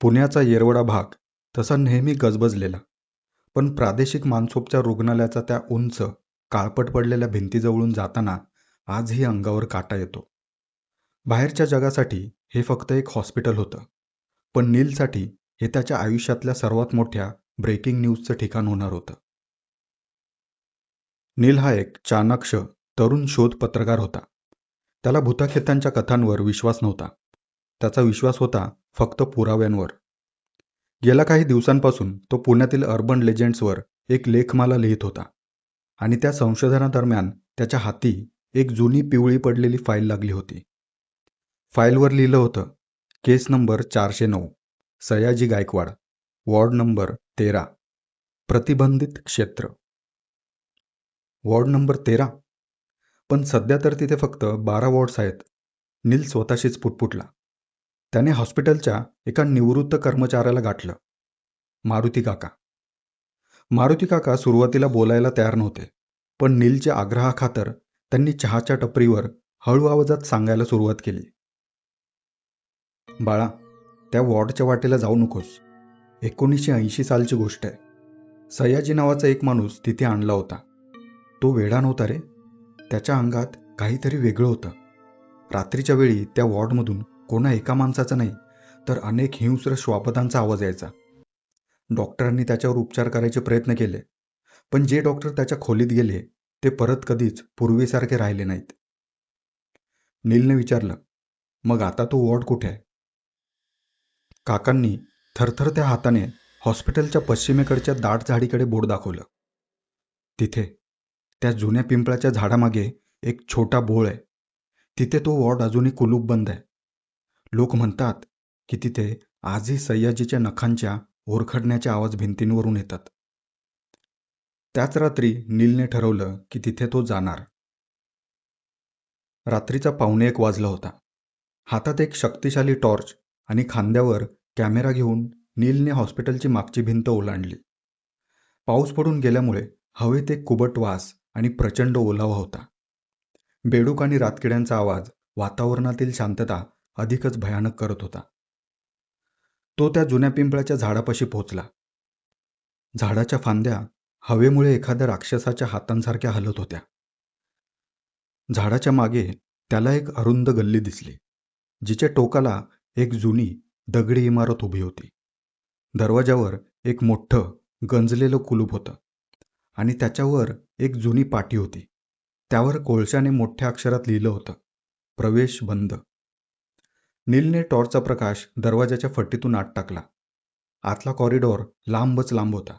पुण्याचा येरवडा भाग तसा नेहमी गजबजलेला, पण प्रादेशिक मानसोपचार रुग्णालयाच्या त्या उंच, काळपट पडलेल्या भिंतीजवळून जाताना आजही अंगावर काटा येतो. बाहेरच्या जगासाठी हे फक्त एक हॉस्पिटल होतं, पण नीलसाठी हे त्याच्या आयुष्यातल्या सर्वात मोठ्या ब्रेकिंग न्यूजचं ठिकाण होणार होतं. नील हा एक चाणाक्ष, तरुण शोध पत्रकार होता. त्याला भूताखेतांच्या कथांवर विश्वास नव्हता. त्याचा विश्वास होता फक्त पुराव्यांवर. गेल्या काही दिवसांपासून तो पुण्यातील अर्बन लेजेंड्सवर एक लेखमाला लिहित होता आणि त्या संशोधनादरम्यान त्याच्या हाती एक जुनी पिवळी पडलेली फाईल लागली होती. फाईलवर लिहिलं होतं, case number 409, Sayaji Gaikwad, ward number 13, प्रतिबंधित क्षेत्र. Ward number 13? पण सध्या तर तिथे फक्त 12 वॉर्ड्स आहेत. नील स्वतःशीच पुटपुटला. त्याने हॉस्पिटलच्या एका निवृत्त कर्मचाऱ्याला गाठलं, मारुती काका. मारुती काका सुरुवातीला बोलायला तयार नव्हते, पण नीलच्या आग्रहाखातर त्यांनी चहाच्या टपरीवर हळू आवाजात सांगायला सुरुवात केली. बाळा, त्या वॉर्डच्या वाटेला जाऊ नकोस. 1980 सालची गोष्ट आहे. सयाजी नावाचा एक माणूस तिथे आणला होता. तो वेडा नव्हता रे. त्याच्या अंगात काहीतरी वेगळं होतं. रात्रीच्या वेळी त्या वॉर्डमधून कोणा एका माणसाचा नाही, तर अनेक हिंस्र श्वापदांचा आवाज यायचा. डॉक्टरांनी त्याच्यावर उपचार करायचे प्रयत्न केले, पण जे डॉक्टर त्याच्या खोलीत गेले ते परत कधीच पूर्वीसारखे राहिले नाहीत. नीलने विचारलं, मग आता तो वॉर्ड कुठे आहे? काकांनी थरथरत्या हाताने हॉस्पिटलच्या पश्चिमेकडच्या दाट झाडीकडे बोट दाखवलं. तिथे, त्या जुन्या पिंपळाच्या झाडामागे एक छोटा बोळ आहे. तिथे तो वॉर्ड अजूनही कुलूप बंद आहे. लोक म्हणतात की तिथे आजही सयाजीच्या नखांच्या ओरखडण्याचे आवाज भिंतींवरून येतात. त्याच रात्री नीलने ठरवलं की तिथे तो जाणार. रात्रीचा 1:45 वाजला होता. हातात एक शक्तिशाली टॉर्च आणि खांद्यावर कॅमेरा घेऊन नीलने हॉस्पिटलची मागची भिंत ओलांडली. पाऊस पडून गेल्यामुळे हवेत एक कुबट वास आणि प्रचंड ओलावा होता. बेडूक आणि रातकिड्यांचा आवाज वातावरणातील शांतता अधिकच भयानक करत होता. तो त्या जुन्या पिंपळाच्या झाडापाशी पोहोचला. झाडाच्या फांद्या हवेमुळे एखाद्या राक्षसाच्या हातांसारख्या हलत होत्या. झाडाच्या मागे त्याला एक अरुंद गल्ली दिसली, जिच्या टोकाला एक जुनी दगडी इमारत उभी होती. दरवाजावर एक मोठं गंजलेलं कुलूप होतं आणि त्याच्यावर एक जुनी पाटी होती. त्यावर कोळशाने मोठ्या अक्षरात लिहिलं होतं, प्रवेश बंद. नीलने टॉर्चचा प्रकाश दरवाजाच्या फटीतून आत टाकला. आतला कॉरिडॉर लांबच लांब होता.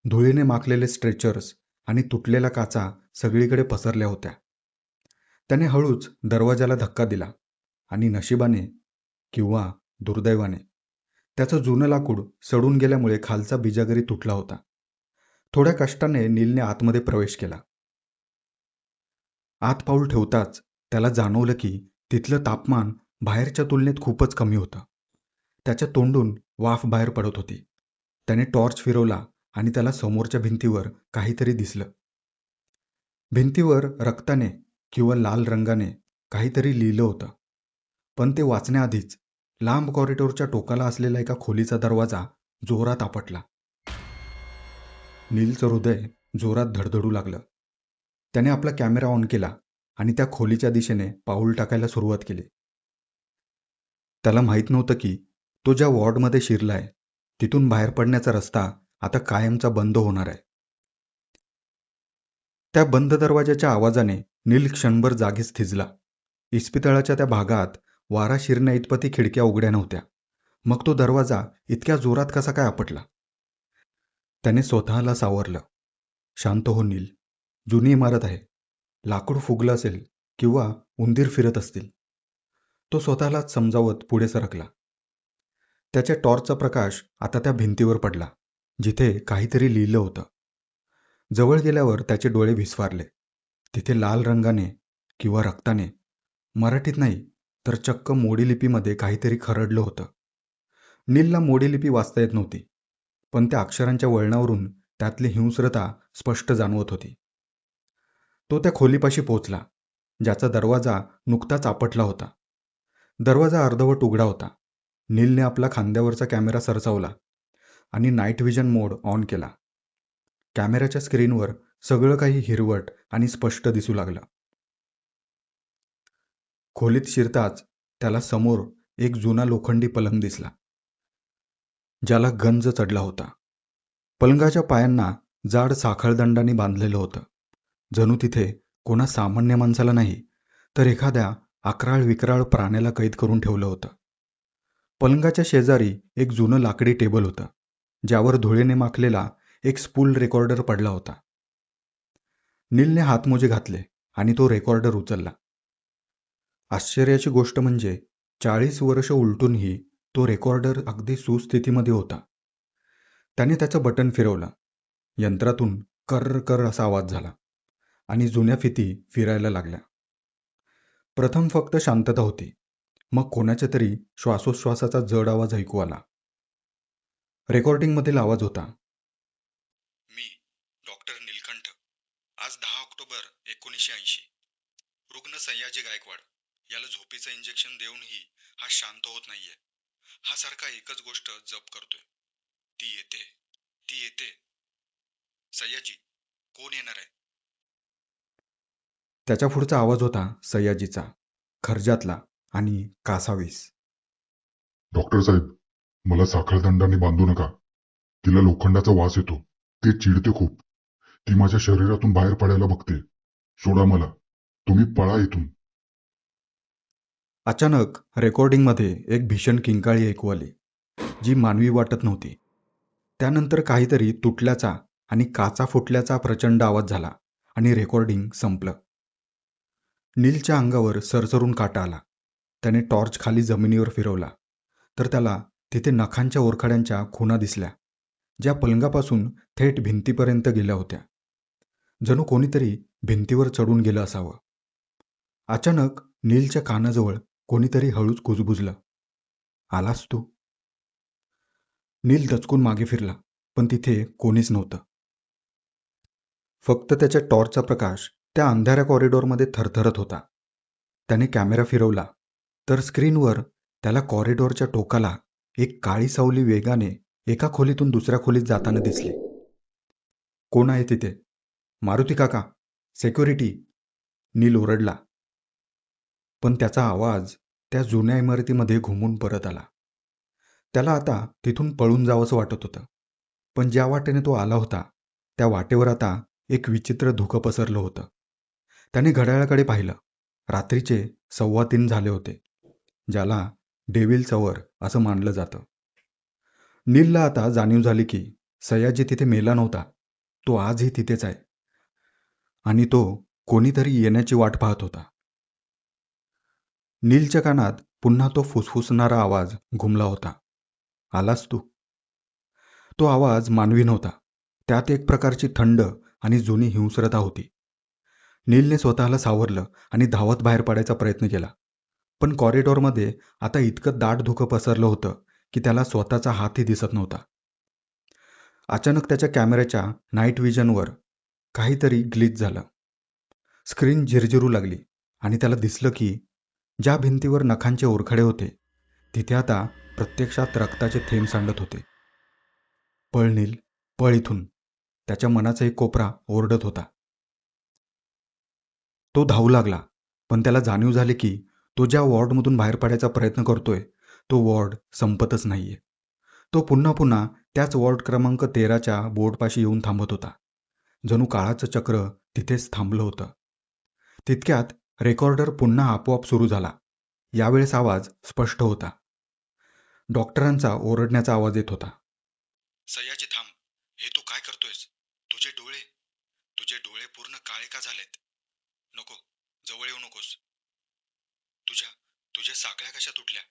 धुळीने माखलेले स्ट्रेचर्स आणि तुटलेल्या काचा सगळीकडे पसरल्या होत्या. त्याने हळूच दरवाजाला धक्का दिला आणि नशिबाने किंवा दुर्दैवाने त्याचं जुनं लाकूड सडून गेल्यामुळे खालचा बिजागरी तुटला होता. थोड्या कष्टाने नीलने आतमध्ये प्रवेश केला. आत पाऊल ठेवताच त्याला जाणवलं की तिथलं तापमान बाहेरच्या तुलनेत खूपच कमी होतं. त्याच्या तोंडून वाफ बाहेर पडत होती. त्याने टॉर्च फिरवला आणि त्याला समोरच्या भिंतीवर काहीतरी दिसलं. भिंतीवर रक्ताने किंवा लाल रंगाने काहीतरी लिहिलं होतं, पण ते वाचण्याआधीच लांब कॉरिडॉरच्या टोकाला असलेला एका खोलीचा दरवाजा जोरात आपटला. नीलचं हृदय जोरात धडधडू लागलं. त्याने आपला कॅमेरा ऑन केला आणि त्या खोलीच्या दिशेने पाऊल टाकायला सुरुवात केली. त्याला माहीत नव्हतं की तो ज्या वॉर्डमध्ये शिरलाय तिथून बाहेर पडण्याचा रस्ता आता कायमचा बंद होणार आहे. त्या बंद दरवाजाच्या आवाजाने नील क्षणभर जागीच थिजला. इस्पितळाच्या त्या भागात वारा शिरण्या इतपती खिडक्या उघड्या नव्हत्या. मग तो दरवाजा इतक्या जोरात कसा काय आपटला? त्याने स्वतःला सावरलं. शांत हो नील. जुनी इमारत आहे. लाकूड फुगलं असेल किंवा उंदीर फिरत असतील. तो स्वतःलाच समजावत पुढे सरकला. त्याच्या टॉर्चचा प्रकाश आता त्या भिंतीवर पडला, जिथे काहीतरी लिहिलं होतं. जवळ गेल्यावर त्याचे डोळे विस्फारले. तिथे लाल रंगाने किंवा रक्ताने, मराठीत नाही तर चक्क मोडी लिपीमध्ये काहीतरी खरडलं होतं. नीलला मोडी लिपी वाचता येत नव्हती, पण त्या अक्षरांच्या वळणावरून त्यातली हिंस्रता स्पष्ट जाणवत होती. तो त्या खोलीपाशी पोहोचला, ज्याचा दरवाजा नुकताच आपटला होता. दरवाजा अर्धवट उघडा होता. नीलने आपला खांद्यावरचा कॅमेरा सरसावला आणि नाईट व्हिजन मोड ऑन केला. कॅमेऱ्याच्या स्क्रीनवर सगळं काही हिरवट आणि स्पष्ट दिसू लागलं. खोलीत शिरताच त्याला समोर एक जुना लोखंडी पलंग दिसला, ज्याला गंज चढला होता. पलंगाच्या पायांना जाड साखळदंडाने बांधलेलं होतं, जणू तिथे कोणा सामान्य माणसाला नाही तर एखाद्या अकराळ विक्राळ प्राण्याला कैद करून ठेवलं होतं. पलंगाच्या शेजारी एक जुनं लाकडी टेबल होतं, ज्यावर धुळेने माखलेला एक स्पूल रेकॉर्डर पडला होता. नीलने हातमोजे घातले आणि तो रेकॉर्डर उचलला. आश्चर्याची गोष्ट म्हणजे 40 वर्ष उलटूनही तो रेकॉर्डर अगदी सुस्थितीमध्ये होता. त्याने त्याचं बटन फिरवलं. यंत्रातून कर्र कर असा आवाज झाला आणि जुन्या फिती फिरायला लागल्या. प्रथम फक्त शांतता होती, मग कोणाच्या तरी श्वासोच्छ्वासाचा जड आवाज ऐकू आला. रेकॉर्डिंगमधील आवाज होता, मी डॉक्टर नीलकंठ. आज 10 ऑक्टोबर 1980. रुग्ण सयाजी गायकवाड याला झोपेचं इंजेक्शन देऊनही हा शांत होत नाहीये. हा सारखा एकच गोष्ट जप करतोय. ती येते, ती येते. सयाजी, कोण येणार आहे? त्याच्या पुढचा आवाज होता सयाजीचा, खर्जातला आणि कासावीस. डॉक्टर साहेब, मला साखळदंडाने बांधू नका. तिला लोखंडाचा वास येतो. ते चिडते खूप. ती माझ्या शरीरातून बाहेर पडायला बघते. सोडा मला. तुम्ही पळा इथून. अचानक रेकॉर्डिंगमध्ये एक भीषण किंकाळी ऐकू आली, जी मानवी वाटत नव्हती. त्यानंतर काहीतरी तुटल्याचा आणि काचा फुटल्याचा प्रचंड आवाज झाला आणि रेकॉर्डिंग संपलं. नीलच्या अंगावर सरसरून काटा आला. त्याने टॉर्च खाली जमिनीवर फिरवला तर त्याला तिथे नखांच्या ओरखड्यांच्या खुणा दिसल्या, ज्या पलंगापासून थेट भिंतीपर्यंत गेल्या होत्या. जणू कोणीतरी भिंतीवर चढून गेलं असावं. अचानक नीलच्या कानाजवळ कोणीतरी हळूच कुजबुजलं, आलास तू? नील दचकून मागे फिरला, पण तिथे कोणीच नव्हतं. फक्त त्याच्या टॉर्चचा प्रकाश त्या अंधाऱ्या कॉरिडॉरमध्ये थरथरत होता. त्याने कॅमेरा फिरवला तर स्क्रीनवर त्याला कॉरिडॉरच्या टोकाला एक काळी सावली वेगाने एका खोलीतून दुसऱ्या खोलीत जाताना दिसली. कोण आहे तिथे? मारुती काका, सेक्युरिटी, नील ओरडला. पण त्याचा आवाज त्या जुन्या इमारतीमध्ये घुमून परत आला. त्याला आता तिथून पळून जावंसं वाटत होतं, पण ज्या वाटेने तो आला होता त्या वाटेवर आता एक विचित्र धुकं पसरलं होतं. त्याने घड्याळाकडे पाहिलं. रात्रीचे 3:15 झाले होते, ज्याला डेव्हिल्स अवर असं मानलं जातं. नीलला आता जाणीव झाली की सयाजी तिथे मेला नव्हता. तो आजही तिथेच आहे आणि तो कोणीतरी येण्याची वाट पाहत होता. नीलच्या कानात पुन्हा तो फुसफुसणारा आवाज घुमला होता, आलास तू? तो आवाज मानवी नव्हता. त्यात एक प्रकारची थंड आणि जुनी हिंस्रता होती. नीलने स्वतःला सावरलं आणि धावत बाहेर पडायचा प्रयत्न केला, पण कॉरिडॉरमध्ये आता इतकं दाट धुकं पसरलं होतं की त्याला स्वतःचा हातही दिसत नव्हता. अचानक त्याच्या कॅमेऱ्याच्या नाईट व्हिजनवर काहीतरी ग्लिच झालं. स्क्रीन झिरझिरू लागली आणि त्याला दिसलं की ज्या भिंतीवर नखांचे ओरखडे होते तिथे आता प्रत्यक्षात रक्ताचे थेंब सांडत होते. पळ नील, पळ इथून, त्याच्या मनाचा एक कोपरा ओरडत होता. तो धावू लागला, पण त्याला जाणीव झाली की तो ज्या वॉर्डमधून बाहेर पडायचा प्रयत्न करतोय तो वॉर्ड संपतच नाहीये. तो पुन्हा पुन्हा त्याच वॉर्ड क्रमांक 13च्या बोर्डपाशी येऊन थांबत होता, जणू काळाचं चक्र तिथेच थांबलं होतं. तितक्यात रेकॉर्डर पुन्हा आपोआप सुरू झाला. यावेळेस आवाज स्पष्ट होता. डॉक्टरांचा ओरडण्याचा आवाज येत होता, सयाजी थांब. हे तू काय करतोयस? तुझे डोळे पूर्ण काळे का झालेत? नको, जवळ येऊ नकोस. तुझ्या साखळ्या कशा तुटल्या?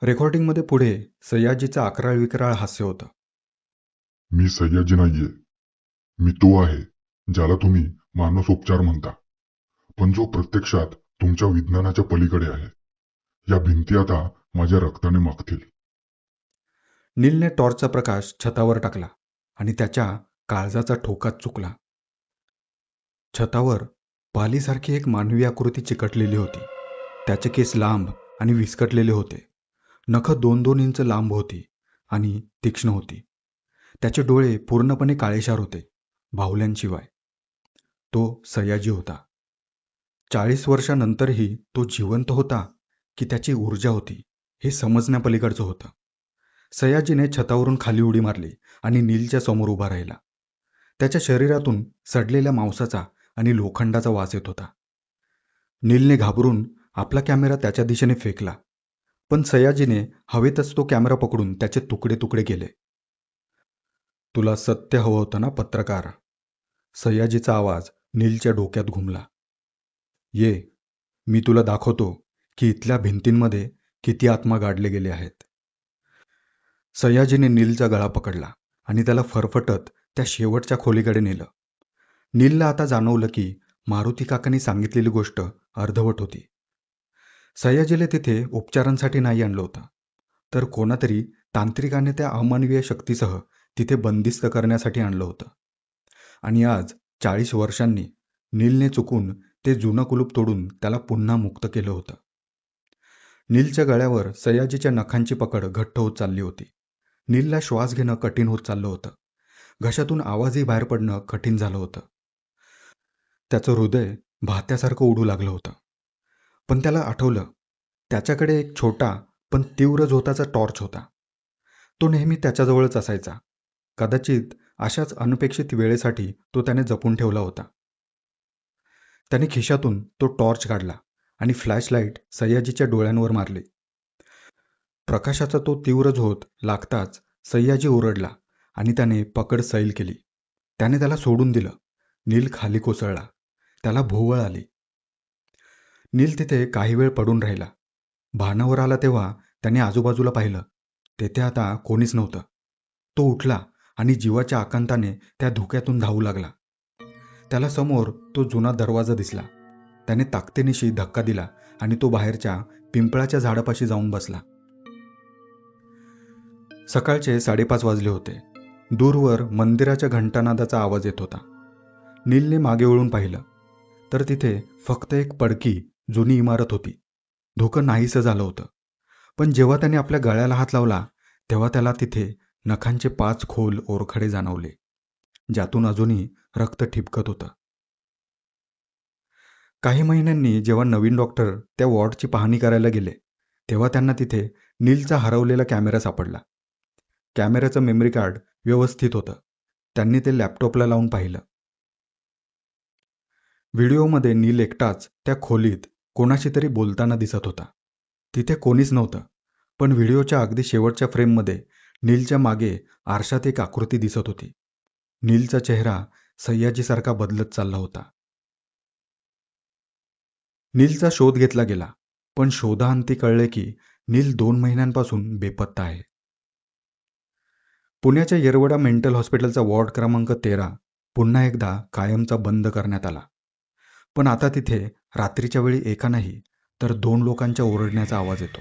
रेकॉर्डिंगमध्ये पुढे सयाजीचं अकराळ विक्राळ हास्य होतं. मी सयाजी नाहीये. मी तो आहे ज्याला तुम्ही मानसोपचार म्हणता, पण जो प्रत्यक्षात तुमच्या विज्ञानाच्या पलीकडे आहे. या भिंती आता माझ्या रक्ताने मागतील. नीलने टॉर्चचा प्रकाश छतावर टाकला आणि त्याच्या काळजाचा ठोकाच चुकला. छतावर पालीसारखी एक मानवी आकृती चिकटलेली होती. त्याचे केस लांब आणि विस्कटलेले होते, नखं 2-2 इंच लांब होती आणि तीक्ष्ण होती. त्याचे डोळे पूर्णपणे काळेशार होते, बाहुल्यांशिवाय. तो सयाजी होता. 40 वर्षानंतरही तो जिवंत होता की त्याची ऊर्जा होती हे समजण्यापलीकडचं होतं. सयाजीने छतावरून खाली उडी मारली आणि नीलच्या समोर उभा राहिला. त्याच्या शरीरातून सडलेल्या मांसाचा आणि लोखंडाचा वास येत होता. नीलने घाबरून आपला कॅमेरा त्याच्या दिशेने फेकला, पण सयाजीने हवेतच तो कॅमेरा पकडून त्याचे तुकडे तुकडे केले. तुला सत्य हवं होतं ना पत्रकार? सयाजीचा आवाज नीलच्या डोक्यात घुमला. ये, मी तुला दाखवतो की इथल्या भिंतींमध्ये किती आत्मा गाडले गेले आहेत. सयाजीने नीलचा गळा पकडला आणि त्याला फरफटत त्या शेवटच्या खोलीकडे नेलं. नीलला आता जाणवलं की मारुती काकांनी सांगितलेली गोष्ट अर्धवट होती. सयाजीला तिथे उपचारांसाठी नाही आणलं होतं, तर कोणातरी तांत्रिकाने त्या अमानवीय शक्तीसह तिथे बंदिस्त करण्यासाठी आणलं होतं. आणि आज 40 वर्षांनी नीलने चुकून ते जुनं कुलूप तोडून त्याला पुन्हा मुक्त केलं होतं. नीलच्या गळ्यावर सयाजीच्या नखांची पकड घट्ट होत चालली होती. नीलला श्वास घेणं कठीण होत चाललं होतं. घशातून आवाजही बाहेर पडणं कठीण झालं होतं. त्याचं हृदय भात्यासारखं उडू लागलं होतं. पण त्याला आठवलं, त्याच्याकडे एक छोटा पण तीव्र झोताचा टॉर्च होता. तो नेहमी त्याच्याजवळच असायचा. कदाचित अशाच अनपेक्षित वेळेसाठी तो त्याने जपून ठेवला होता. त्याने खिशातून तो टॉर्च काढला आणि फ्लॅशलाईट सयाजीच्या डोळ्यांवर मारली. प्रकाशाचा तो तीव्र झोत लागताच सयाजी ओरडला आणि त्याने पकड सैल केली. त्याने त्याला सोडून दिलं. नील खाली कोसळला. त्याला भोवळ आली. नील तिथे काही वेळ पडून राहिला. भानावर आला तेव्हा त्याने आजूबाजूला पाहिलं. तेथे आता कोणीच नव्हतं. तो उठला आणि जीवाच्या आकांताने त्या धुक्यातून धावू लागला. त्याला समोर तो जुना दरवाजा दिसला. त्याने ताकदीनिशी धक्का दिला आणि तो बाहेरच्या पिंपळाच्या झाडापाशी जाऊन बसला. सकाळचे 5:30 वाजले होते. दूरवर मंदिराच्या घंटानादाचा आवाज येत होता. नीलने मागे वळून पाहिलं तर तिथे फक्त एक पडकी जुनी इमारत होती. धुकं नाहीसं झालं होतं. पण जेव्हा त्याने आपल्या गळ्याला हात लावला तेव्हा त्याला तिथे नखांचे 5 खोल ओरखडे जाणवले, ज्यातून अजूनही रक्त ठिपकत होतं. काही महिन्यांनी जेव्हा नवीन डॉक्टर त्या वॉर्डची पाहणी करायला गेले तेव्हा त्यांना तिथे नीलचा हरवलेला कॅमेरा सापडला. कॅमेऱ्याचं मेमरी कार्ड व्यवस्थित होतं. त्यांनी ते लॅपटॉपला लावून पाहिलं. व्हिडिओमध्ये नील एकटाच त्या खोलीत कोणाशी तरी बोलताना दिसत होता. तिथे कोणीच नव्हतं, पण व्हिडिओच्या अगदी शेवटच्या फ्रेममध्ये नीलच्या मागे आरशात एक आकृती दिसत होती. नीलचा चेहरा सयाजीसारखा बदलत चालला होता. नीलचा शोध घेतला गेला, पण शोधांती कळले की नील 2 महिन्यांपासून बेपत्ता आहे. पुण्याच्या येरवडा मेंटल हॉस्पिटलचा वॉर्ड क्रमांक 13 पुन्हा एकदा कायमचा बंद करण्यात आला. पण आता तिथे रात्रीच्या वेळी एका नाही तर 2 लोकांच्या ओरडण्याचा आवाज येतो.